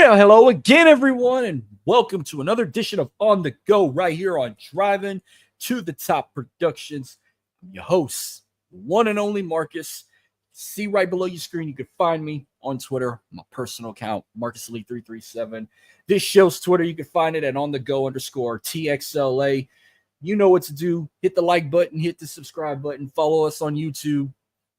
Well, hello again, everyone, and welcome to another edition of On the Go right here on Driving to the Top Productions. I'm your host, one and only Marcus. See right below your screen, you can find me on Twitter, my personal account, MarcusElite337. This show's Twitter, you can find it at OnTheGo_TXLA. You know what to do. Hit the like button, hit the subscribe button, follow us on YouTube.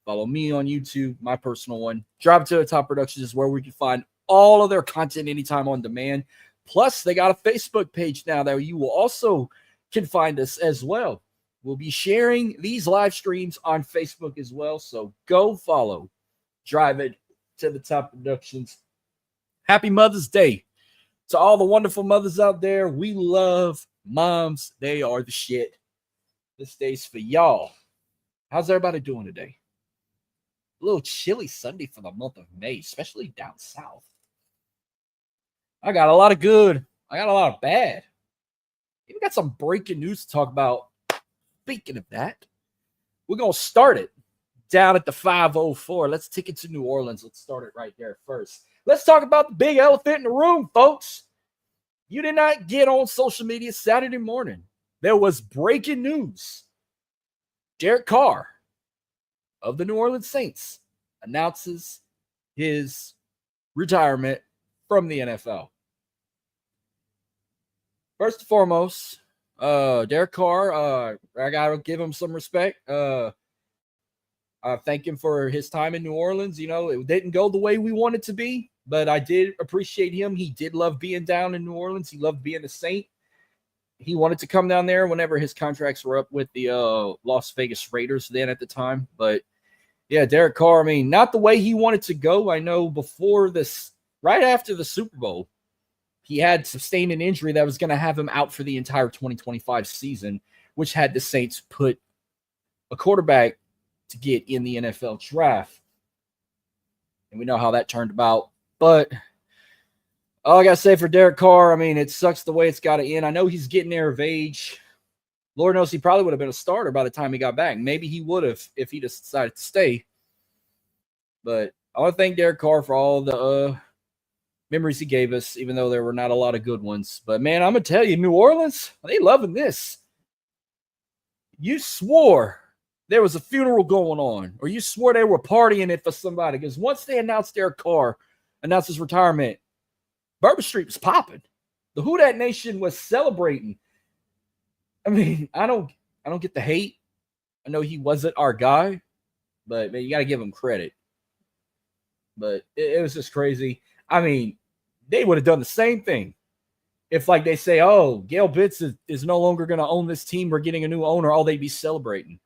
Follow me on YouTube, my personal one. Driving to the Top Productions is where we can find all of their content anytime on demand. Plus, they got a Facebook page now that you will also can find us as well. We'll be sharing these live streams on Facebook as well. So go follow Driving to the Top Productions. Happy Mother's Day to all the wonderful mothers out there. We love moms. They are the shit. This day's for y'all. How's everybody doing today? A little chilly Sunday for the month of May, especially down south. I got a lot of good. I got a lot of bad. Even got some breaking news to talk about. Speaking of that, we're going to start it down at the 504. Let's take it to New Orleans. Let's start it right there first. Let's talk about the big elephant in the room, folks. You did not get on social media Saturday morning. There was breaking news. Derek Carr of the New Orleans Saints announces his retirement from the NFL. First and foremost, Derek Carr, I got to give him some respect. I thank him for his time in New Orleans. You know, it didn't go the way we wanted it to be, but I did appreciate him. He did love being down in New Orleans. He loved being a Saint. He wanted to come down there whenever his contracts were up with the Las Vegas Raiders then at the time. But yeah, Derek Carr, I mean, not the way he wanted to go. I know before this, right after the Super Bowl, he had sustained an injury that was going to have him out for the entire 2025 season, which had the Saints put a quarterback to get in the NFL draft. And we know how that turned about. But all I got to say for Derek Carr, I mean, it sucks the way it's got to end. I know he's getting there of age. Lord knows he probably would have been a starter by the time he got back. Maybe he would have if he just decided to stay. But I want to thank Derek Carr for all the memories he gave us, even though there were not a lot of good ones. But, man, I'm going to tell you, New Orleans, they loving this. You swore there was a funeral going on, or you swore they were partying it for somebody, because once they announced Derek Carr, announced his retirement, Bourbon Street was popping. The Who Dat Nation was celebrating. I mean, I don't get the hate. I know he wasn't our guy, but man, you got to give him credit. But it was just crazy. I mean, they would have done the same thing if, like, they say, "Oh, Gail Bitts is no longer going to own this team. We're getting a new owner." All they'd be celebrating.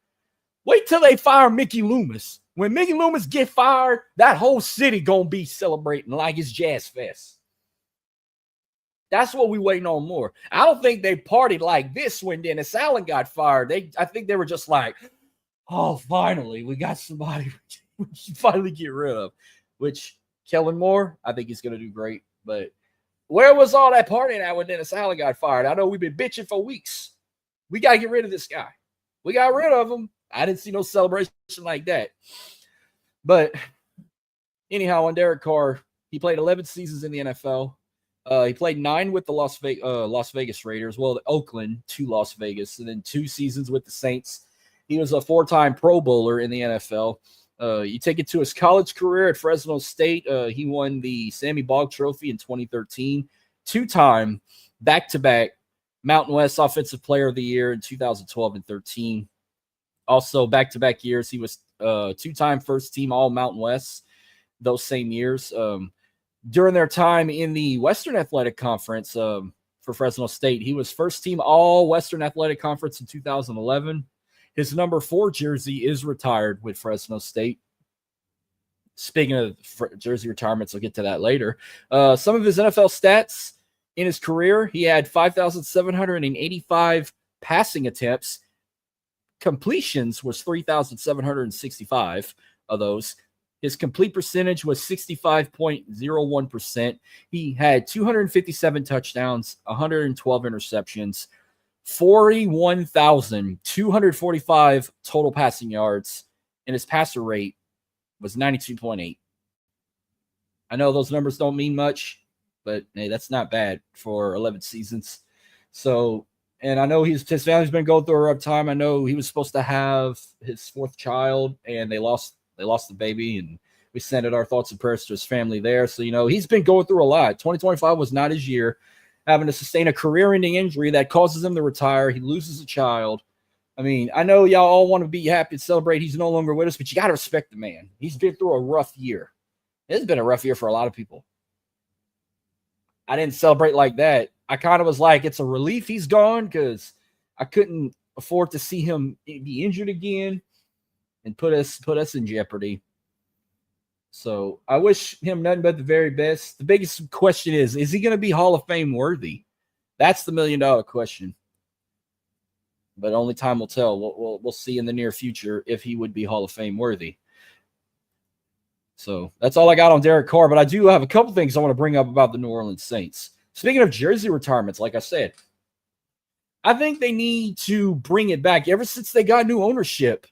Wait till they fire Mickey Loomis. When Mickey Loomis get fired, that whole city gonna be celebrating like it's Jazz Fest. That's what we waiting on more. I don't think they partied like this when Dennis Allen got fired. I think they were just like, oh, finally, we got somebody we can finally get rid of. Which, Kellen Moore, I think he's going to do great. But where was all that partying at when Dennis Allen got fired? I know we've been bitching for weeks. We got to get rid of this guy. We got rid of him. I didn't see no celebration like that. But anyhow, on Derek Carr, he played 11 seasons in the NFL. He played 9 with the Las Vegas Raiders. Well, Oakland to Las Vegas, and then 2 seasons with the Saints. He was a 4-time Pro Bowler in the NFL. You take it to his college career at Fresno State. He won the Sammy Baugh Trophy in 2013. 2-time back-to-back Mountain West Offensive Player of the Year in 2012 and 13. Also, back-to-back years, he was 2-time first-team All-Mountain West those same years. During their time in the Western Athletic Conference for Fresno State, he was first-team All-Western Athletic Conference in 2011. His number 4 jersey is retired with Fresno State. Speaking of jersey retirements, I'll get to that later. Some of his NFL stats in his career, he had 5,785 passing attempts. Completions was 3,765 of those. His complete percentage was 65.01%. He had 257 touchdowns, 112 interceptions, 41,245 total passing yards, and his passer rate was 92.8. I know those numbers don't mean much, but hey, that's not bad for 11 seasons. So, and I know his family's been going through a rough time. I know he was supposed to have his fourth child, and they lost the baby, and we sent our thoughts and prayers to his family there. So, he's been going through a lot. 2025 was not his year, having to sustain a career-ending injury that causes him to retire. He loses a child. I mean, I know y'all all want to be happy and celebrate he's no longer with us, but you got to respect the man. He's been through a rough year. It's been a rough year for a lot of people. I didn't celebrate like that. I kind of was like, it's a relief he's gone because I couldn't afford to see him be injured again and put us in jeopardy. So I wish him nothing but the very best. The biggest question is he going to be Hall of Fame worthy? That's the $1 million question. But only time will tell. We'll see in the near future if he would be Hall of Fame worthy. So that's all I got on Derek Carr. But I do have a couple things I want to bring up about the New Orleans Saints. Speaking of jersey retirements, like I said, I think they need to bring it back. Ever since they got new ownership,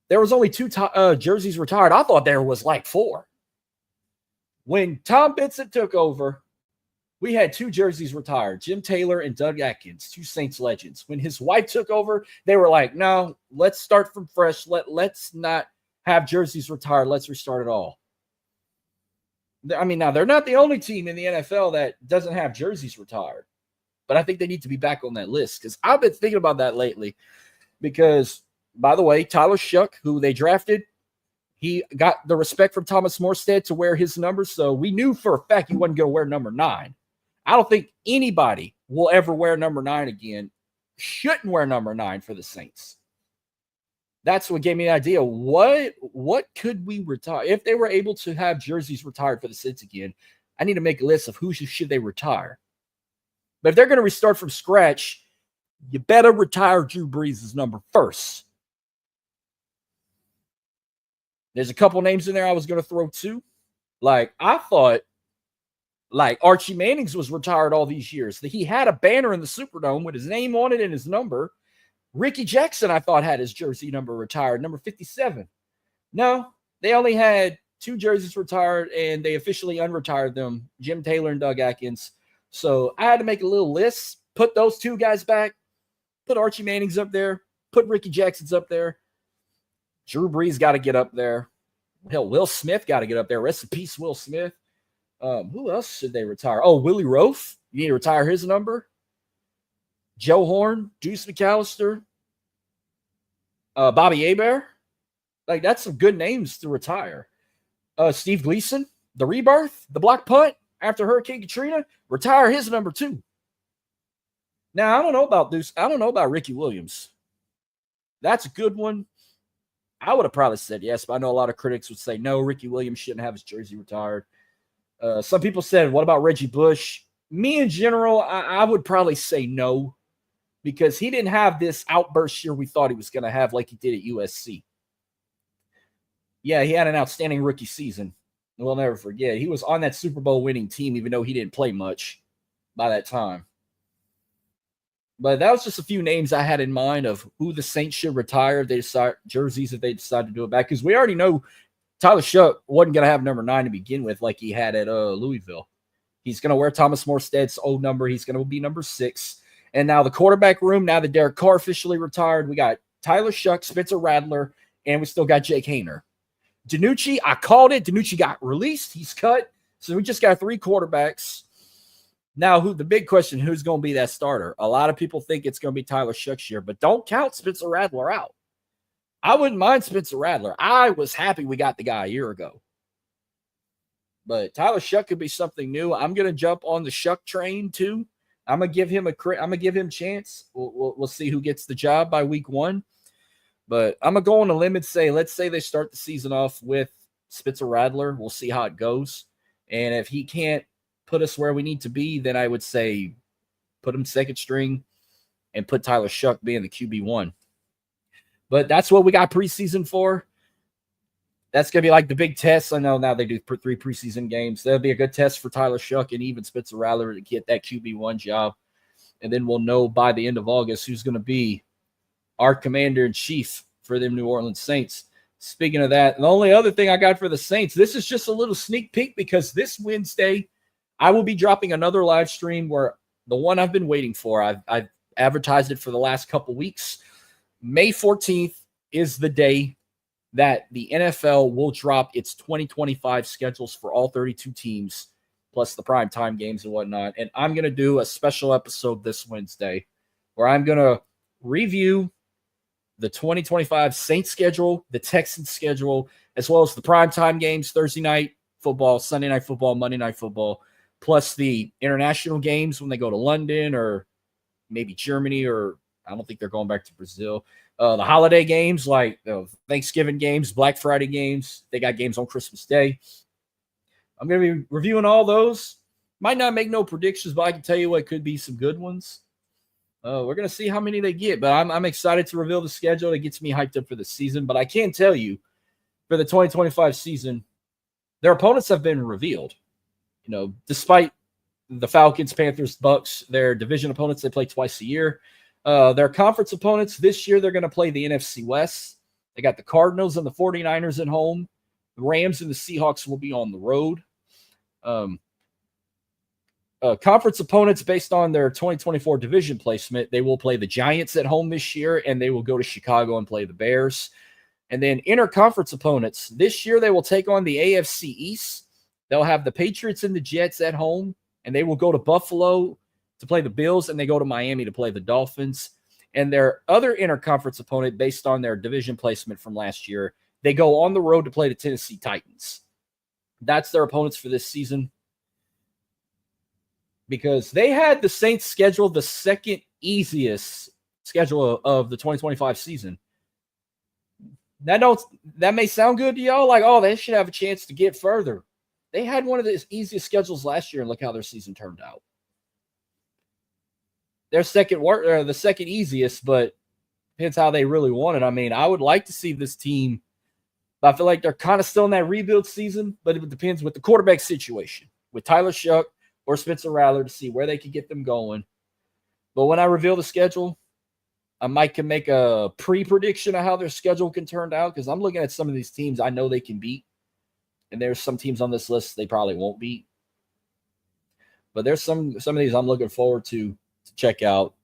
there was only 2 jerseys retired. I thought there was like 4. When Tom Benson took over, we had 2 jerseys retired, Jim Taylor and Doug Atkins, 2 Saints legends. When his wife took over, they were like, no, let's start from fresh. Let's not have jerseys retired. Let's restart it all. I mean, now they're not the only team in the NFL that doesn't have jerseys retired, but I think they need to be back on that list because I've been thinking about that lately because, by the way, Tyler Shuck, who they drafted, he got the respect from Thomas Morstead to wear his number, so we knew for a fact he wasn't going to wear number 9. I don't think anybody will ever wear number 9 again. Shouldn't wear number 9 for the Saints. That's what gave me the idea. What could we retire? If they were able to have jerseys retired for the Saints again, I need to make a list of who should they retire. But if they're going to restart from scratch, you better retire Drew Brees' number first. There's a couple names in there I was going to throw too. Like, I thought Archie Manning's was retired all these years. He had a banner in the Superdome with his name on it and his number. Ricky Jackson, I thought, had his jersey number retired, number 57. No, they only had 2 jerseys retired, and they officially unretired them, Jim Taylor and Doug Atkins. So I had to make a little list, put those 2 guys back, put Archie Manning's up there, put Ricky Jackson's up there. Drew Brees got to get up there. Hell, Will Smith got to get up there. Rest in peace, Will Smith. Who else should they retire? Oh, Willie Roaf. You need to retire his number. Joe Horn, Deuce McAllister, Bobby Hebert. Like, that's some good names to retire. Steve Gleason, the rebirth, the block punt after Hurricane Katrina, retire his number 2. Now, I don't know about Deuce. I don't know about Ricky Williams. That's a good one. I would have probably said yes, but I know a lot of critics would say no, Ricky Williams shouldn't have his jersey retired. Some people said, what about Reggie Bush? Me in general, I would probably say no, because he didn't have this outburst year we thought he was going to have like he did at USC. Yeah, he had an outstanding rookie season. We'll never forget. He was on that Super Bowl winning team, even though he didn't play much by that time. But that was just a few names I had in mind of who the Saints should retire if they decide jerseys if they decide to do it back. Because we already know Tyler Shuck wasn't going to have number 9 to begin with like he had at Louisville. He's going to wear Thomas Morstead's old number. He's going to be number 6. And now the quarterback room, now that Derek Carr officially retired, we got Tyler Shuck, Spencer Rattler, and we still got Jake Haener. DiNucci, I called it. DiNucci got released. He's cut. So we just got 3 quarterbacks. Now, the big question, who's going to be that starter? A lot of people think it's going to be Tyler Shuck's year, but don't count Spencer Rattler out. I wouldn't mind Spencer Rattler. I was happy we got the guy a year ago. But Tyler Shuck could be something new. I'm going to jump on the Shuck train too. I'm going to give him a chance. We'll see who gets the job by week 1. But I'm going to go on a limb and say, let's say they start the season off with Spencer Rattler. We'll see how it goes. And if he can't put us where we need to be, then I would say put him second string and put Tyler Shuck being the QB1. But that's what we got preseason for. That's going to be like the big test. I know now they do 3 preseason games. That'll be a good test for Tyler Shuck and even Spencer Rattler to get that QB1 job. And then we'll know by the end of August who's going to be our commander-in-chief for them New Orleans Saints. Speaking of that, the only other thing I got for the Saints, this is just a little sneak peek because this Wednesday I will be dropping another live stream where the one I've been waiting for. I've advertised it for the last couple weeks. May 14th is the day that the NFL will drop its 2025 schedules for all 32 teams, plus the primetime games and whatnot. And I'm going to do a special episode this Wednesday where I'm going to review the 2025 Saints schedule, the Texans schedule, as well as the primetime games, Thursday night football, Sunday night football, Monday night football, plus the international games when they go to London or maybe Germany, or I don't think they're going back to Brazil. The holiday games like Thanksgiving games, Black Friday games. They got games on Christmas Day. I'm going to be reviewing all those. Might not make no predictions, but I can tell you what could be some good ones. We're going to see how many they get, but I'm excited to reveal the schedule. It gets me hyped up for the season, but I can tell you for the 2025 season, their opponents have been revealed. Despite the Falcons, Panthers, Bucks, their division opponents, they play twice a year. Their conference opponents this year, they're going to play the NFC West. They got the Cardinals and the 49ers at home. The Rams and the Seahawks will be on the road. Conference opponents based on their 2024 division placement, they will play the Giants at home this year, and they will go to Chicago and play the Bears. And then interconference opponents, this year they will take on the AFC East. They'll have the Patriots and the Jets at home, and they will go to Buffalo to play the Bills, and they go to Miami to play the Dolphins. And their other interconference opponent, based on their division placement from last year, they go on the road to play the Tennessee Titans. That's their opponents for this season, because they had the Saints schedule the second easiest schedule of the 2025 season. That may sound good to y'all, like, oh, they should have a chance to get further. They had one of the easiest schedules last year, and look how their season turned out. They're the second easiest, but depends how they really want it. I mean, I would like to see this team, but I feel like they're kind of still in that rebuild season, but it depends with the quarterback situation, with Tyler Shuck or Spencer Rattler, to see where they could get them going. But when I reveal the schedule, I might can make a pre-prediction of how their schedule can turn out, because I'm looking at some of these teams I know they can beat, and there's some teams on this list they probably won't beat. But there's some of these I'm looking forward to check out,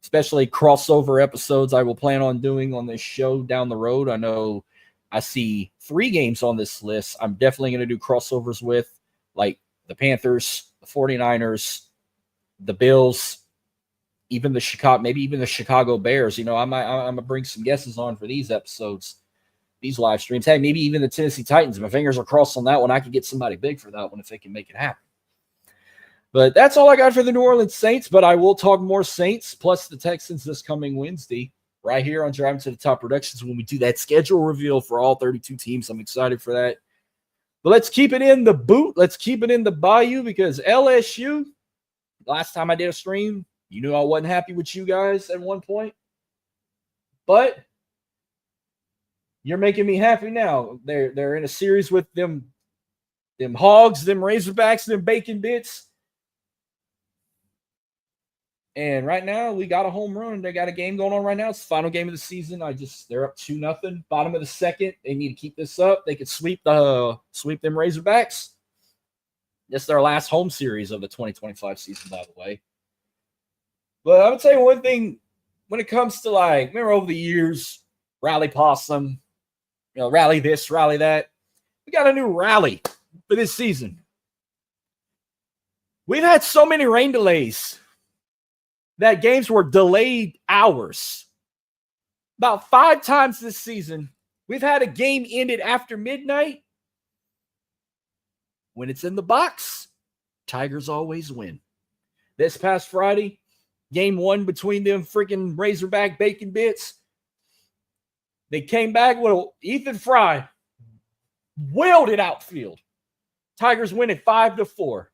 especially crossover episodes I will plan on doing on this show down the road. I know I see 3 games on this list I'm definitely going to do crossovers with, like the Panthers, the 49ers, the Bills, even the Chicago Bears. I'm going to bring some guesses on for these episodes, these live streams. Hey, maybe even the Tennessee Titans. My fingers are crossed on that one. I could get somebody big for that one if they can make it happen. But that's all I got for the New Orleans Saints, but I will talk more Saints plus the Texans this coming Wednesday right here on Driving to the Top Productions when we do that schedule reveal for all 32 teams. I'm excited for that. But let's keep it in the boot. Let's keep it in the bayou, because LSU, last time I did a stream, you knew I wasn't happy with you guys at one point. But you're making me happy now. They're in a series with them Hogs, them Razorbacks, them Bacon Bits. And right now, we got a home run. They got a game going on right now. It's the final game of the season. They're up 2-0. Bottom of the second. They need to keep this up. They could sweep them Razorbacks. This is their last home series of the 2025 season, by the way. But I would tell you one thing, when it comes to, remember over the years, Rally Possum, rally this, rally that. We got a new rally for this season. We've had so many rain delays that games were delayed hours. About 5 times this season, we've had a game ended after midnight. When it's in the box, Tigers always win. This past Friday, game 1 between them freaking Razorback Bacon Bits. They came back with Ethan Fry wailed it outfield. Tigers win it 5-4.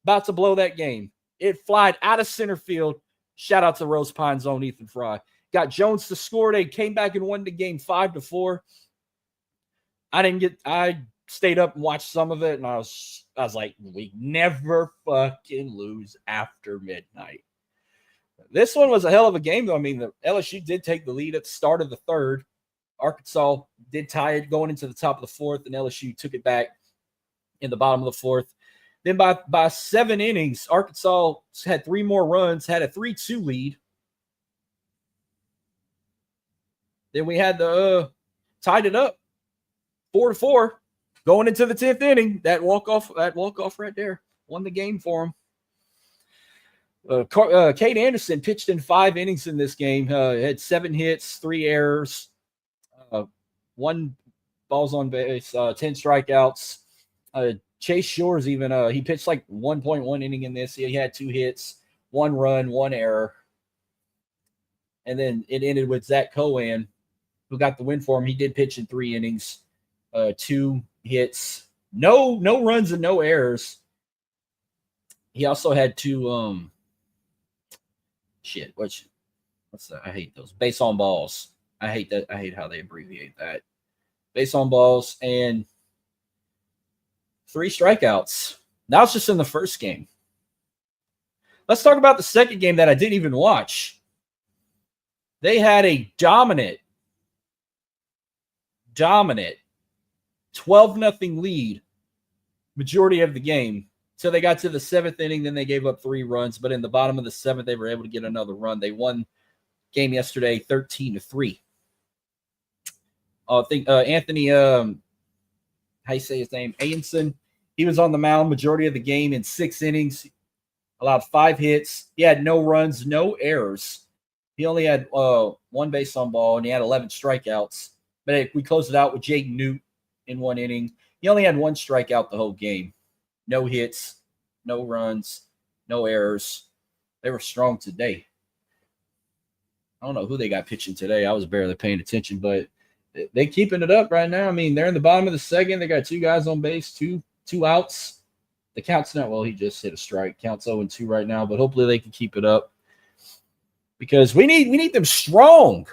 About to blow that game. It flied out of center field. Shout out to Rose Pine Zone, Ethan Fry. Got Jones to score. They came back and won the game 5-4. I stayed up and watched some of it, and I was like, we never fucking lose after midnight. This one was a hell of a game, though. I mean, the LSU did take the lead at the start of the third. Arkansas did tie it going into the top of the fourth, and LSU took it back in the bottom of the fourth. Then by 7 innings, Arkansas had 3 more runs, had a 3-2 lead. Then we had tied it up 4-4 going into the 10th inning. That walk off right there won the game for him. Cade Anderson pitched in 5 innings in this game. Had 7 hits, 3 errors, 1 balls on base, 10 strikeouts. Chase Shores even he pitched like 1.1 inning in this. He had 2 hits, 1 run, 1 error. And then it ended with Zach Cohen, who got the win for him. He did pitch in 3 innings, 2 hits, no runs and no errors. He also had 2 what's that? I hate those base on balls. I hate that. I hate how they abbreviate that. Base on balls and 3 strikeouts. Now it's just in the first game. Let's talk about the second game that I didn't even watch. They had a dominant 12-0 lead majority of the game. So they got to the 7th inning, then they gave up 3 runs. But in the bottom of the 7th, they were able to get another run. They won game yesterday 13-3. I think Anthony, how you say his name? Ayenson. He was on the mound majority of the game in 6 innings, allowed 5 hits. He had no runs, no errors. He only had 1 base on ball, and he had 11 strikeouts. But we closed it out with Jaden Newt in 1 inning. He only had 1 strikeout the whole game. No hits, no runs, no errors. They were strong today. I don't know who they got pitching today. I was barely paying attention, but they keeping it up right now. I mean, they're in the bottom of the second. They got 2 guys on base, two outs. The count's not, well, he just hit a strike. Count's 0-2 right now, but hopefully they can keep it up because we need them strong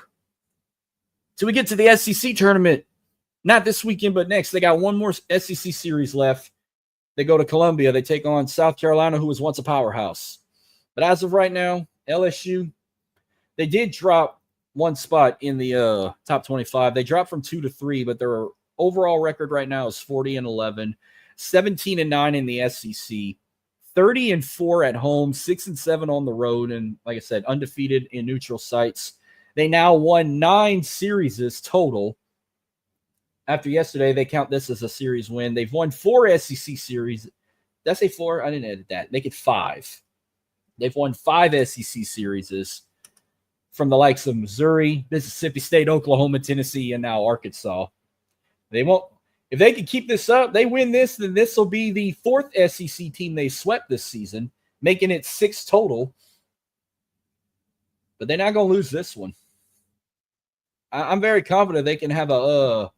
till we get to the SEC tournament. Not this weekend, but next. They got 1 more SEC series left. They go to Columbia. They take on South Carolina, who was once a powerhouse. But as of right now, LSU, they did drop 1 spot in the top 25. They dropped from 2 to 3, but their overall record right now is 40-11, 17-9 in the SEC, 30-4 at home, 6-7 on the road, and like I said, undefeated in neutral sites. They now won 9 series total. After yesterday, they count this as a series win. They've won 4 SEC series. Did I say 4? I didn't edit that. Make it 5. They've won 5 SEC series from the likes of Missouri, Mississippi State, Oklahoma, Tennessee, and now Arkansas. They won't. If they can keep this up, they win this, then this will be the 4th SEC team they swept this season, making it 6 total. But they're not going to lose this one. I'm very confident they can have a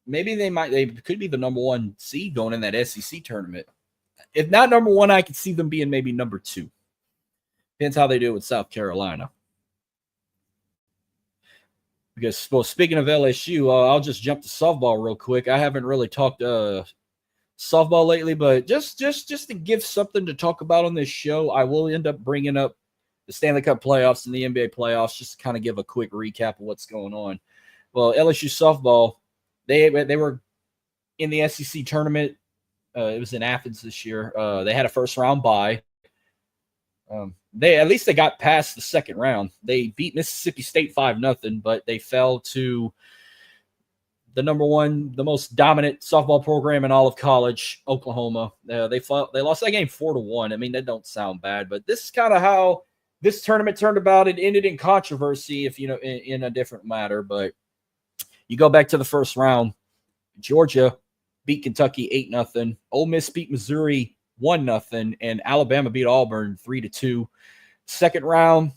maybe they could be the number 1 seed going in that SEC tournament. If not number 1, I could see them being maybe number 2. Depends how they do it with South Carolina. Because, well, speaking of LSU, I'll just jump to softball real quick. I haven't really talked softball lately, but just to give something to talk about on this show, I will end up bringing up the Stanley Cup playoffs and the NBA playoffs just to kind of give a quick recap of what's going on. Well, LSU softball, they were in the SEC tournament. It was in Athens this year. They had a first-round bye. They got past the second round. They beat Mississippi State 5-0, but they fell to the number 1, the most dominant softball program in all of college, Oklahoma. They lost that game 4-1. I mean, that don't sound bad, but this is kind of how this tournament turned about. It ended in controversy, if you know, in a different matter. But you go back to the first round. Georgia beat Kentucky 8-0. Ole Miss beat Missouri 1-0, and Alabama beat Auburn 3-2. Second round,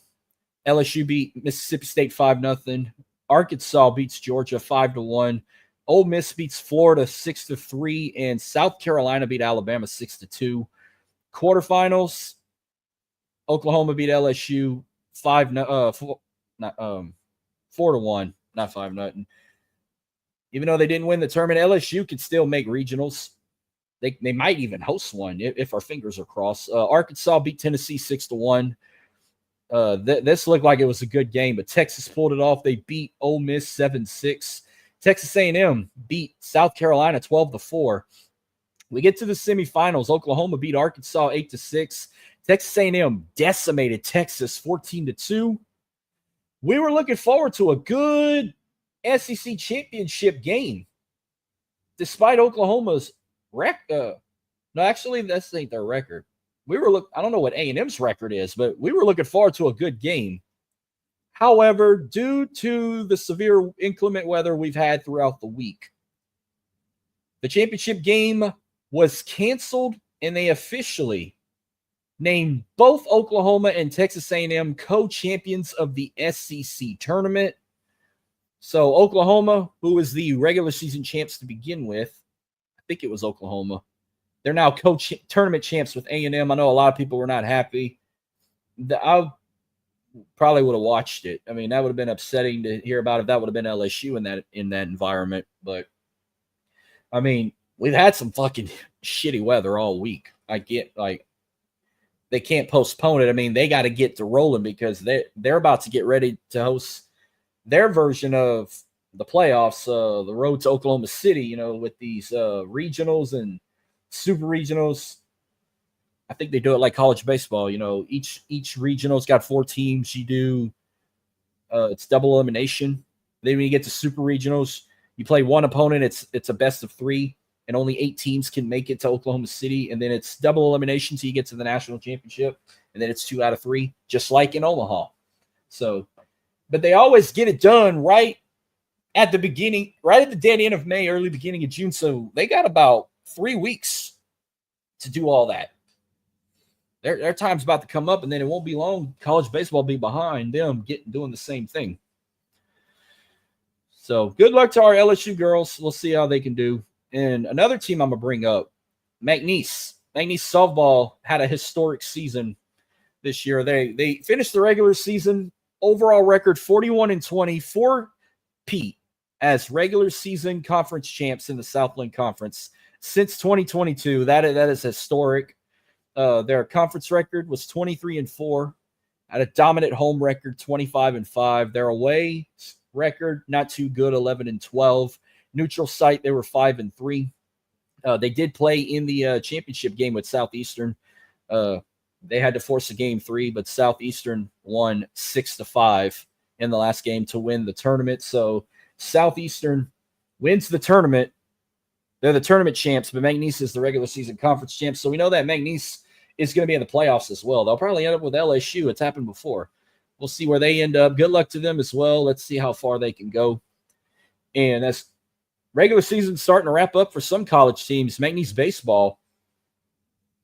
LSU beat Mississippi State 5-0. Arkansas beats Georgia 5-1. Ole Miss beats Florida 6-3, and South Carolina beat Alabama 6-2. Quarterfinals, Oklahoma beat LSU 4-1, not 5-0. Even though they didn't win the tournament, LSU could still make regionals. They might even host one if our fingers are crossed. Arkansas beat Tennessee 6-1. This looked like it was a good game, but Texas pulled it off. They beat Ole Miss 7-6. Texas A&M beat South Carolina 12-4. We get to the semifinals. Oklahoma beat Arkansas 8-6. Texas A&M decimated Texas 14-2. We were looking forward to a good SEC championship game, despite Oklahoma's record. No, actually, that's ain't their record. I don't know what A&M's record is, but we were looking forward to a good game. However, due to the severe inclement weather we've had throughout the week, the championship game was canceled, and they officially named both Oklahoma and Texas A&M co-champions of the SEC tournament. So Oklahoma, who was the regular season champs to begin with, I think it was Oklahoma, they're now tournament champs with A&M. I know a lot of people were not happy. I probably would have watched it. I mean, that would have been upsetting to hear about if that would have been LSU in that environment. But I mean, we've had some fucking shitty weather all week. I get they can't postpone it. I mean, they got to get to rolling because they're about to get ready to host their version of the playoffs, the road to Oklahoma City, with these regionals and super regionals. I think they do it like college baseball. Each regional's got 4 teams. You do it's double elimination. Then when you get to super regionals, you play one opponent. It's a best of 3, and only 8 teams can make it to Oklahoma City. And then it's double elimination till you get to the national championship, and then it's 2 out of 3, just like in Omaha. So, but they always get it done right at the beginning, right at the dead end of May, early beginning of June. So they got about 3 weeks to do all that. Their time's about to come up, and then it won't be long. College baseball will be behind them doing the same thing. So good luck to our LSU girls. We'll see how they can do. And another team I'm going to bring up, McNeese. McNeese softball had a historic season this year. They finished the regular season overall record 41-20, 4-peat as regular season conference champs in the Southland Conference since 2022. That is historic. Their conference record was 23-4, had a dominant home record 25-5. Their away record not too good, 11-12. Neutral site, they were 5-3. They did play in the championship game with Southeastern. They had to force a game 3, but Southeastern won 6-5 in the last game to win the tournament. So Southeastern wins the tournament. They're the tournament champs, but McNeese is the regular season conference champs. So we know that McNeese is going to be in the playoffs as well. They'll probably end up with LSU. It's happened before. We'll see where they end up. Good luck to them as well. Let's see how far they can go. And as regular season starting to wrap up for some college teams, McNeese baseball,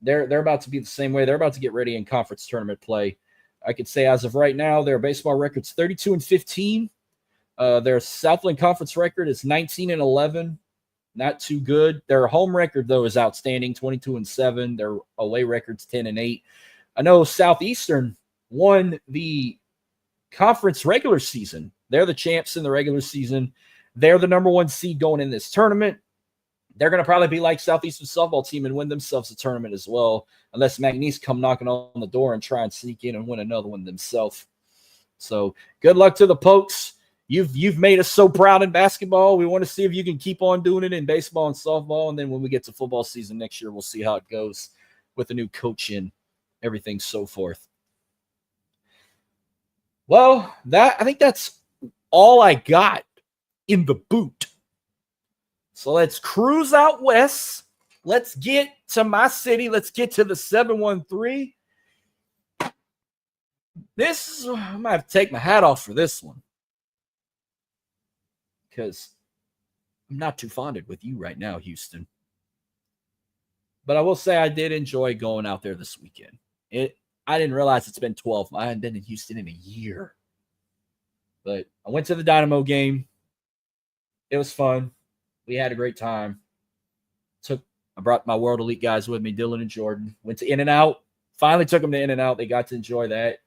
they're about to be the same way. They're about to get ready in conference tournament play. I could say as of right now, their baseball record's 32-15. Their Southland Conference record is 19-11. Not too good. Their home record, though, is outstanding, 22-7. Their away record's 10-8. I know Southeastern won the conference regular season. They're the champs in the regular season. They're the number 1 seed going in this tournament. They're going to probably be like Southeastern softball team and win themselves a tournament as well, unless McNeese come knocking on the door and try and sneak in and win another one themselves. So good luck to the Pokes. You've made us so proud in basketball. We want to see if you can keep on doing it in baseball and softball. And then when we get to football season next year, we'll see how it goes with the new coach and everything so forth. Well, I think that's all I got in the boot. So let's cruise out west. Let's get to my city. Let's get to the 713. I might have to take my hat off for this one, because I'm not too fonded with you right now, Houston. But I will say I did enjoy going out there this weekend. I didn't realize it's been 12. I hadn't been in Houston in a year. But I went to the Dynamo game. It was fun. We had a great time. I brought my World Elite guys with me, Dylan and Jordan. Went to In-N-Out. Finally took them to In-N-Out. They got to enjoy that.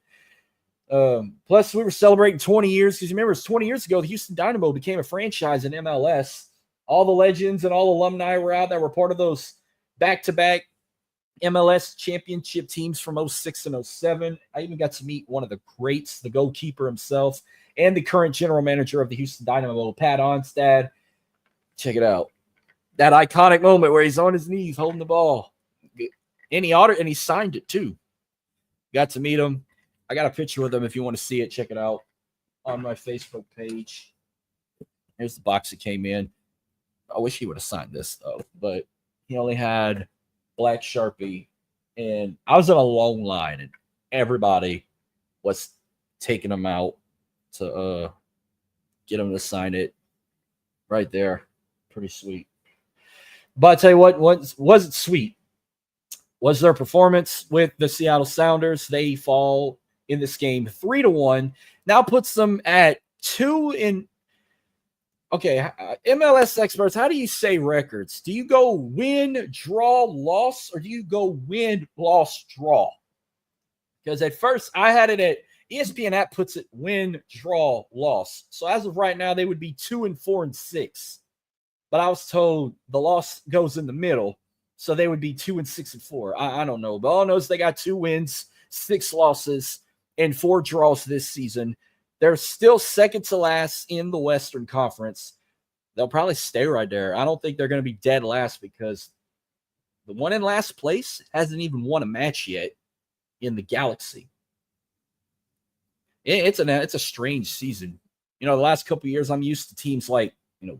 Plus, we were celebrating 20 years, because remember, it's 20 years ago, the Houston Dynamo became a franchise in MLS. All the legends and all alumni were out that were part of those back-to-back MLS championship teams from 06 and 07. I even got to meet one of the greats, the goalkeeper himself, and the current general manager of the Houston Dynamo, Pat Onstad. Check it out. That iconic moment where he's on his knees holding the ball. And he signed it too. Got to meet him. I got a picture with him if you want to see it. Check it out on my Facebook page. Here's the box that came in. I wish he would have signed this though, but he only had black Sharpie. And I was in a long line and everybody was taking him out to get him to sign it right there. Pretty sweet. But I tell you what wasn't sweet was their performance with the Seattle Sounders. They fall in this game 3-1. Now puts them at 2 in. Okay, MLS experts, how do you say records? Do you go win, draw, loss, or do you go win, loss, draw? Because at first I had it at ESPN app puts it win, draw, loss. So as of right now, they would be 2-4-6. But I was told the loss goes in the middle. So they would be 2-6-4. I don't know. But all I know is they got 2 wins, 6 losses, and 4 draws this season. They're still second to last in the Western Conference. They'll probably stay right there. I don't think they're going to be dead last because the one in last place hasn't even won a match yet in the Galaxy. It's a strange season. You know, the last couple of years, I'm used to teams like,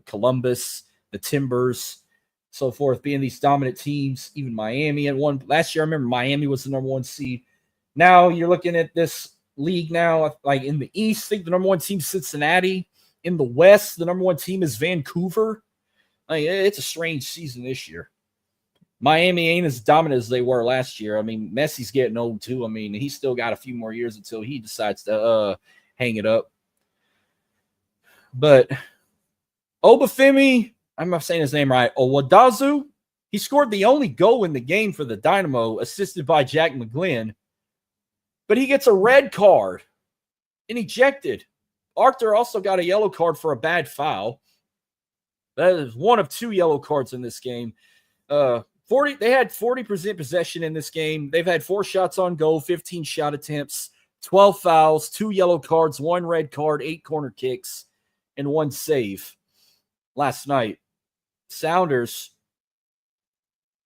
Columbus, the Timbers, so forth, being these dominant teams. Even Miami and one last year. I remember Miami was the number 1 seed. Now you're looking at this league now, like in the East, I think the number 1 team is Cincinnati. In the West, the number 1 team is Vancouver. Like, it's a strange season this year. Miami ain't as dominant as they were last year. I mean, Messi's getting old too. I mean, he's still got a few more years until he decides to hang it up. But Obafemi, I'm not saying his name right, Owadazu, he scored the only goal in the game for the Dynamo, assisted by Jack McGlynn. But he gets a red card and ejected. Arthur also got a yellow card for a bad foul. That is one of 2 yellow cards in this game. They had 40% possession in this game. They've had 4 shots on goal, 15 shot attempts, 12 fouls, 2 yellow cards, 1 red card, 8 corner kicks, and 1 save. Last night, Sounders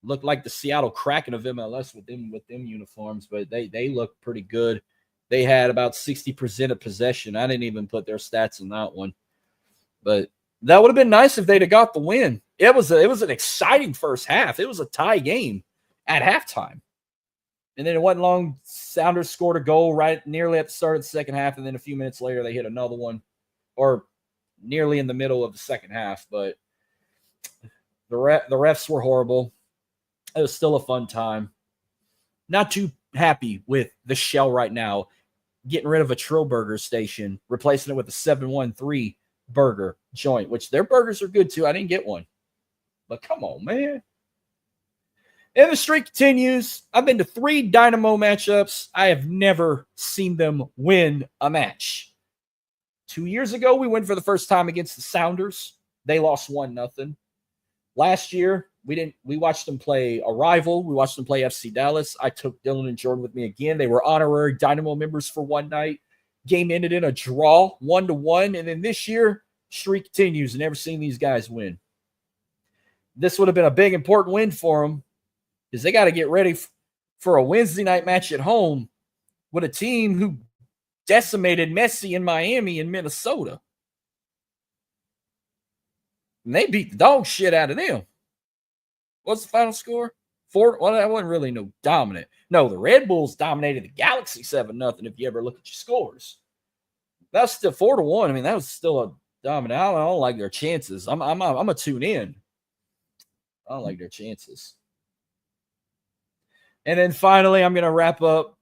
looked like the Seattle Kraken of MLS with them uniforms, but they look pretty good. They had about 60% of possession. I didn't even put their stats in that one. But that would have been nice if they'd have got the win. It was an exciting first half. It was a tie game at halftime. And then it wasn't long. Sounders scored a goal right nearly at the start of the second half, and then a few minutes later they hit another one, or nearly in the middle of the second half. But the refs were horrible. It was still a fun time. Not too happy with the Shell right now, getting rid of a Trill Burger station, replacing it with a 713 burger joint, which their burgers are good too. I didn't get one. But come on, man. And the streak continues. I've been to 3 Dynamo matchups. I have never seen them win a match. 2 years ago, we went for the first time against the Sounders. They lost 1-0. Last year, we watched them play a rival. We watched them play FC Dallas. I took Dylan and Jordan with me again. They were honorary Dynamo members for one night. Game ended in a draw, 1-1. And then this year, streak continues. Never seen these guys win. This would have been a big, important win for them because they got to get ready for a Wednesday night match at home with a team who decimated Messi in Miami and Minnesota. And they beat the dog shit out of them. What's the final score? 4. Well, that wasn't really no dominant. No, the Red Bulls dominated the Galaxy 7-0 if you ever look at your scores. That's still 4-1. I mean, that was still a dominant. I don't like their chances. I'm a tune in. I don't like their chances. And then finally, I'm going to wrap up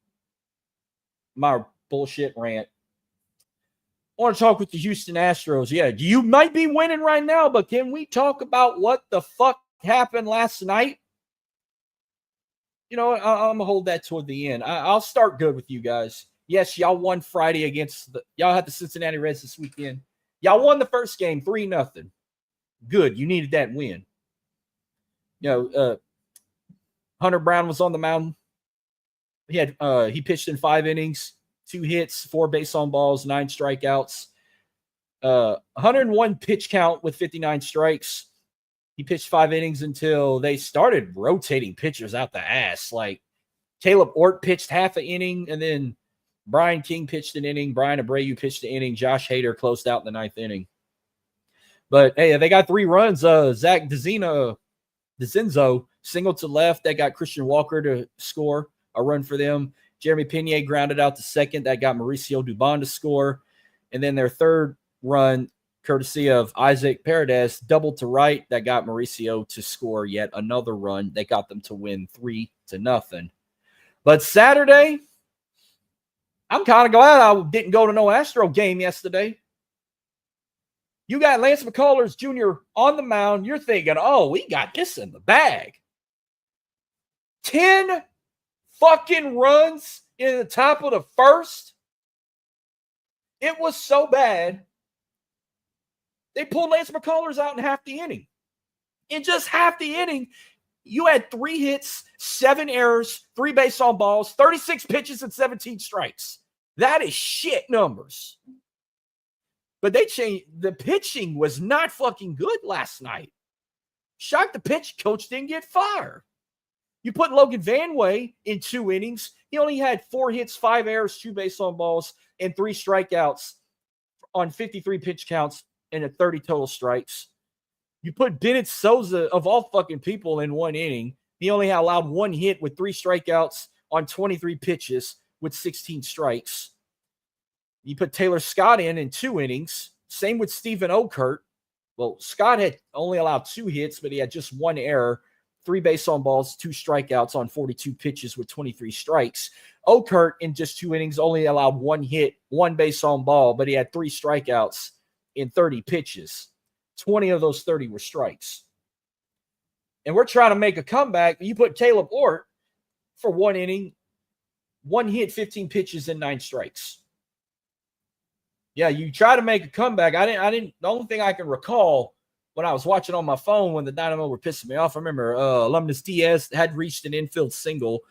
my bullshit rant. I want to talk with the Houston Astros. Yeah, you might be winning right now, but can we talk about what the fuck happened last night? You know what? I'm going to hold that toward the end. I'll start good with you guys. Yes, y'all won Friday against y'all had the Cincinnati Reds this weekend. Y'all won the first game 3-0. Good. You needed that win. Hunter Brown was on the mound. He pitched in 5 innings, 2 hits, 4 base on balls, 9 strikeouts, 101 pitch count with 59 strikes. He pitched 5 innings until they started rotating pitchers out the ass. Like Caleb Ort pitched half an inning, and then Brian King pitched an inning. Brian Abreu pitched an inning. Josh Hader closed out in the 9th inning. But, hey, they got 3 runs. Zach DeZenzo singled to left. That got Christian Walker to score a run for them. Jeremy Pena grounded out to second. That got Mauricio Dubon to score. And then their 3rd run, courtesy of Isaac Paredes, doubled to right. That got Mauricio to score yet another run. That got them to win 3-0. But Saturday, I'm kind of glad I didn't go to no Astro game yesterday. You got Lance McCullers Jr. on the mound. You're thinking, oh, we got this in the bag. 10 fucking runs in the top of the 1st. It was so bad. They pulled Lance McCullers out in half the inning. In just half the inning, you had 3 hits, 7 errors, 3 base on balls, 36 pitches, and 17 strikes. That is shit numbers. But they changed. The pitching was not fucking good last night. Shocked the pitch coach didn't get fired. You put Logan Vanway in 2 innings. He only had 4 hits, 5 errors, 2 base on balls, and 3 strikeouts on 53 pitch counts and 30 total strikes. You put Bennett Souza, of all fucking people, in 1 inning. He only allowed 1 hit with 3 strikeouts on 23 pitches with 16 strikes. You put Taylor Scott in 2 innings. Same with Stephen Okert. Well, Scott had only allowed 2 hits, but he had just 1 error, 3 base on balls, 2 strikeouts on 42 pitches with 23 strikes. Okert in just 2 innings only allowed 1 hit, 1 base on ball, but he had 3 strikeouts in 30 pitches. 20 of those 30 were strikes. And we're trying to make a comeback. You put Caleb Ort for 1 inning, 1 hit, 15 pitches, and 9 strikes. Yeah, you try to make a comeback. I didn't. The only thing I can recall when I was watching on my phone when the Dynamo were pissing me off, I remember Alumnus Diaz had reached an infield single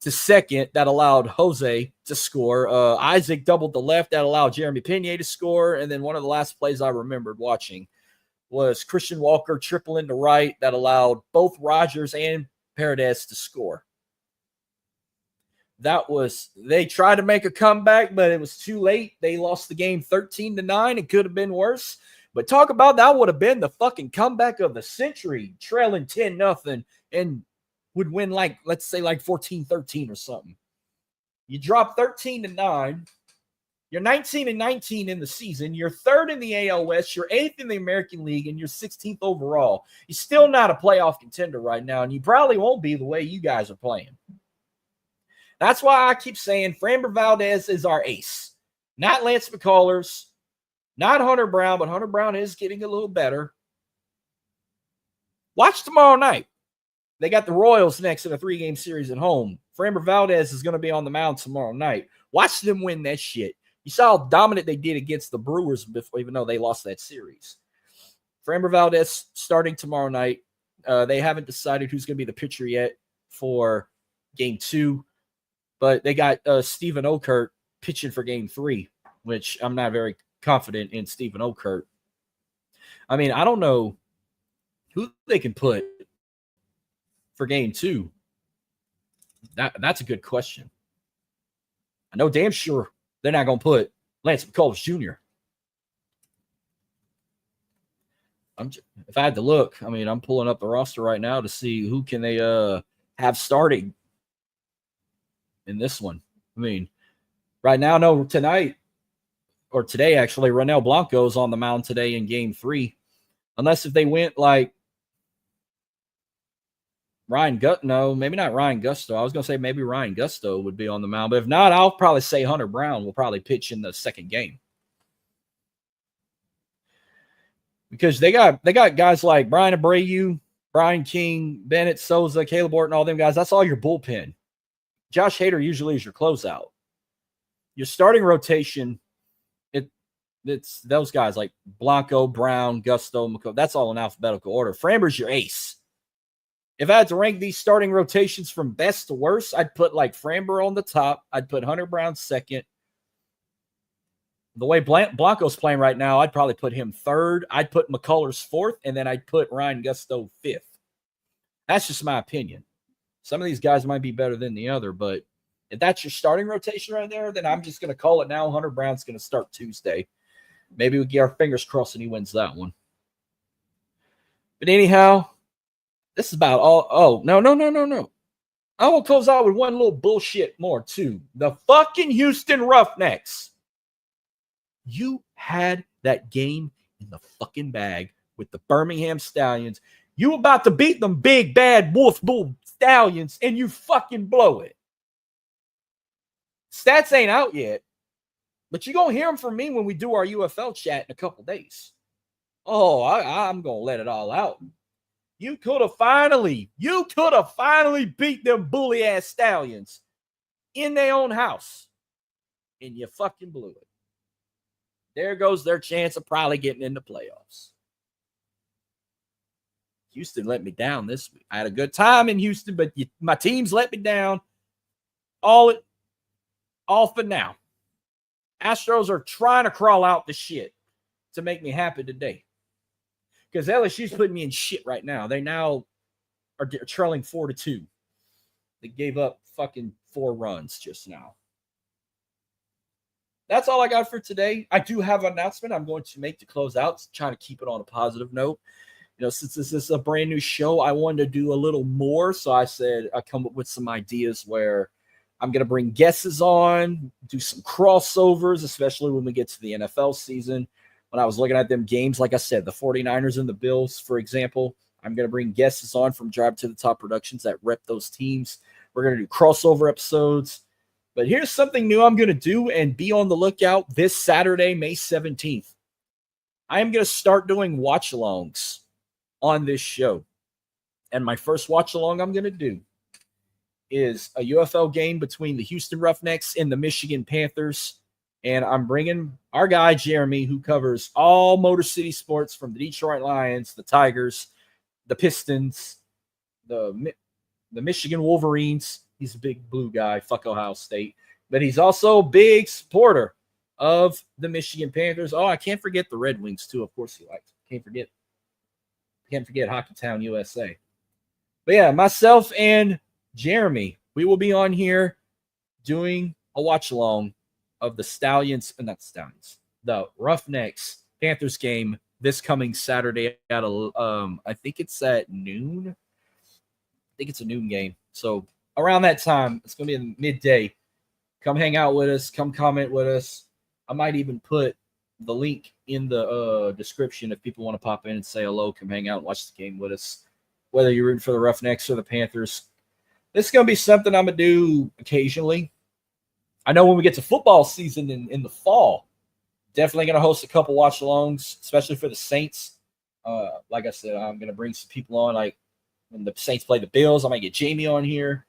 to second that allowed Jose to score. Isaac doubled the left that allowed Jeremy Pena to score. And then one of the last plays I remembered watching was Christian Walker triple into right that allowed both Rogers and Paredes to score. They tried to make a comeback, but it was too late. They lost the game 13-9. It could have been worse. But talk about that would have been the fucking comeback of the century, trailing 10-0 and would win let's say 14-13 or something. You drop 13-9. You're 19-19 in the season. You're 3rd in the AL West. You're 8th in the American League, and you're 16th overall. You're still not a playoff contender right now, and you probably won't be the way you guys are playing. That's why I keep saying Framber Valdez is our ace. Not Lance McCullers, not Hunter Brown, but Hunter Brown is getting a little better. Watch tomorrow night. They got the Royals next in a 3-game series at home. Framber Valdez is going to be on the mound tomorrow night. Watch them win that shit. You saw how dominant they did against the Brewers before, even though they lost that series. Framber Valdez starting tomorrow night. They haven't decided who's going to be the pitcher yet for Game 2. But they got Stephen Okert pitching for Game 3, which I'm not very confident in Stephen Okert. I mean, I don't know who they can put for Game 2. That's a good question. I know damn sure they're not going to put Lance McCullers Jr. If I had to look, I mean, I'm pulling up the roster right now to see who can they have starting in this one. I mean, right now, no, tonight or today, actually, Ronel Blanco's on the mound today in Game 3. Unless if they went like no, maybe not Ryan Gusto. I was going to say maybe Ryan Gusto would be on the mound. But if not, I'll probably say Hunter Brown will probably pitch in the 2nd game. Because they got guys like Brian Abreu, Brian King, Bennett Souza, Caleb Orton, all them guys. That's all your bullpen. Josh Hader usually is your closeout. Your starting rotation, it's those guys like Blanco, Brown, Gusto, McCall. That's all in alphabetical order. Framber's your ace. If I had to rank these starting rotations from best to worst, I'd put Framber on the top. I'd put Hunter Brown 2nd. The way Blanco's playing right now, I'd probably put him third. I'd put McCullers fourth, and then I'd put Ryan Gusto fifth. That's just my opinion. Some of these guys might be better than the other, but if that's your starting rotation right there, then I'm just going to call it now. Hunter Brown's going to start Tuesday. Maybe we get our fingers crossed and he wins that one. But anyhow, this is about all. Oh, no. I will close out with one little bullshit more, too. The fucking Houston Roughnecks. You had that game in the fucking bag with the Birmingham Stallions. You about to beat them big, bad wolf bull Stallions, and you fucking blow it. Stats ain't out yet, but you're going to hear them from me when we do our UFL chat in a couple days. Oh, I'm going to let it all out. You could have finally beat them bully-ass Stallions in their own house, and you fucking blew it. There goes their chance of probably getting into playoffs. Houston let me down this week. I had a good time in Houston, but my teams let me down. All for now. Astros are trying to crawl out the shit to make me happy today. Because LSU's putting me in shit right now. They now are trailing 4-2. They gave up fucking 4 runs just now. That's all I got for today. I do have an announcement I'm going to make to close out, trying to keep it on a positive note. You know, since this is a brand new show, I wanted to do a little more. So I said I come up with some ideas where I'm going to bring guests on, do some crossovers, especially when we get to the NFL season. When I was looking at them games, like I said, the 49ers and the Bills, for example, I'm going to bring guests on from Drive to the Top Productions that rep those teams. We're going to do crossover episodes. But here's something new I'm going to do, and be on the lookout this Saturday, May 17th. I am going to start doing watch-alongs on this show. And my first watch-along I'm going to do is a UFL game between the Houston Roughnecks and the Michigan Panthers. And I'm bringing our guy, Jeremy, who covers all Motor City sports from the Detroit Lions, the Tigers, the Pistons, the Michigan Wolverines. He's a big blue guy, fuck Ohio State. But he's also a big supporter of the Michigan Panthers. Oh, I can't forget the Red Wings, too. Of course he likes. Can't forget Hockey Town, USA. But yeah, myself and Jeremy, we will be on here doing a watch-along of the the Roughnecks Panthers game this coming Saturday at I think it's at noon. I think it's a noon game. So around that time, it's going to be in midday. Come hang out with us. Come comment with us. I might even put the link in the description if people want to pop in and say hello. Come hang out and watch the game with us. Whether you're rooting for the Roughnecks or the Panthers. This is going to be something I'm going to do occasionally. I know when we get to football season in the fall, definitely going to host a couple watch-alongs, especially for the Saints. Like I said, I'm going to bring some people on. Like when the Saints play the Bills, I might get Jamie on here.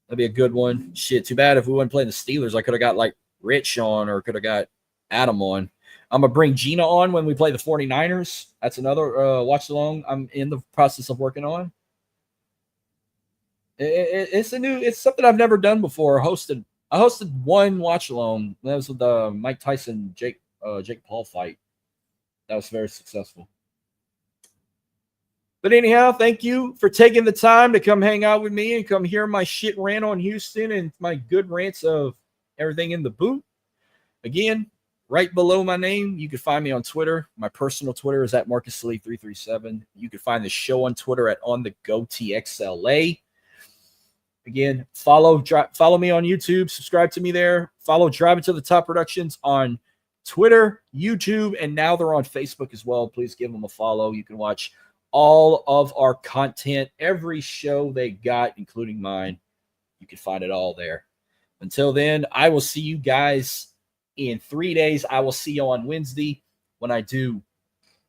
That'd be a good one. Shit, too bad if we wouldn't play the Steelers. I could have got like Rich on or could have got Adam on. I'm going to bring Gina on when we play the 49ers. That's another watch-along I'm in the process of working on. It's something I've never done before. I hosted one watch along. That was with the Mike Tyson Jake Paul fight. That was very successful. But anyhow, thank you for taking the time to come hang out with me and come hear my shit rant on Houston and my good rants of everything in the boot. Again, right below my name, you can find me on Twitter. My personal Twitter is at MarcusLee337. You can find the show on Twitter at OnTheGoTXLA. Again, follow me on YouTube. Subscribe to me there. Follow Driving to the Top Productions on Twitter, YouTube, and now they're on Facebook as well. Please give them a follow. You can watch all of our content, every show they got, including mine. You can find it all there. Until then, I will see you guys in 3 days. I will see you on Wednesday when I do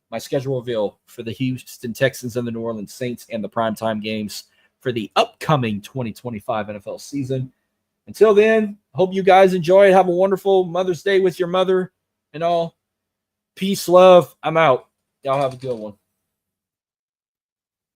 my schedule reveal for the Houston Texans and the New Orleans Saints and the primetime games for the upcoming 2025 NFL season. Until then, hope you guys enjoy it. Have a wonderful Mother's Day with your mother and all. Peace, love. I'm out. Y'all have a good one.